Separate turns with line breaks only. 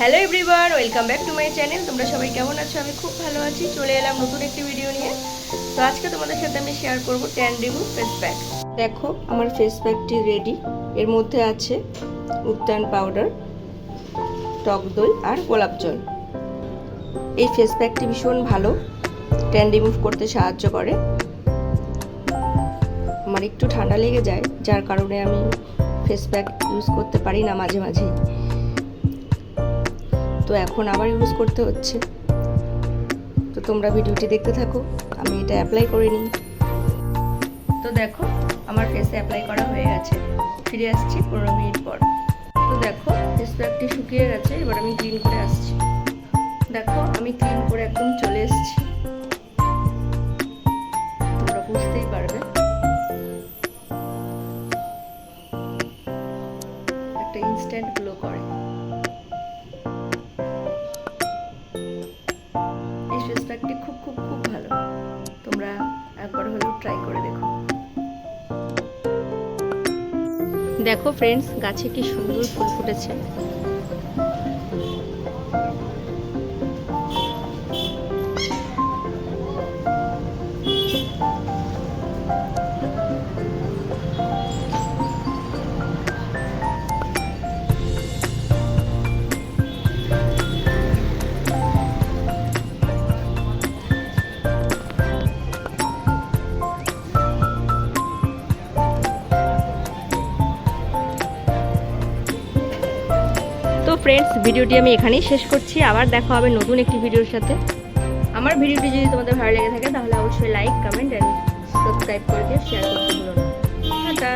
Hello everyone, welcome back to my channel. তোমরা সবাই কেমন আছো? আমি খুব ভালো আছি। চলে এলাম নতুন একটি ভিডিও নিয়ে। তো আজকে তোমাদের সাথে আমি শেয়ার করব ট্যান রিমুভ ফেস প্যাক। দেখো আমার ফেস প্যাকটি রেডি। এর মধ্যে আছে উবটান পাউডার, টক দই আর গোলাপ জল। এই ফেস প্যাকটি ভীষণ ভালো, ট্যান রিমুভ করতে সাহায্য করে। আমার একটু ঠান্ডা লেগে যায়, যার কারণে আমি ফেস প্যাক ইউজ করতে পারি না মাঝে মাঝে। তো এখন আবার ইউজ করতে হচ্ছে। তো তোমরা ভিডিওটি দেখতে থাকো, আমি এটা অ্যাপ্লাই করে নিই। তো দেখো আমার ফেসে অ্যাপ্লাই করা হয়ে গেছে। ফিরে আসছি 15 মিনিট পর। তো দেখো ফেস প্যাকটি শুকিয়ে গেছে, এবার আমি ক্লিন করে আসছি। দেখো আমি ক্লিন করে একদম চলে এসেছি, তোমরা বুঝতেই পারবে। একটা ইনস্ট্যান্ট গ্লো করে। এই ফেস প্যাকটি খুব খুব খুব ভালো, তোমরা একবার হলেও ট্রাই করে দেখো। দেখো ফ্রেন্ডস, গাছে কি সুন্দর ফুল ফুটেছে। তো ফ্রেন্ডস, ভিডিওটি আমি এখানেই শেষ করছি। আবার দেখা হবে নতুন একটি ভিডিওর সাথে। আমার ভিডিওটি যদি তোমাদের ভালো লেগে থাকে তাহলে অবশ্যই লাইক, কমেন্ট এন্ড সাবস্ক্রাইব করে দিয়ে শেয়ার করতে ভুলো না। টাটা।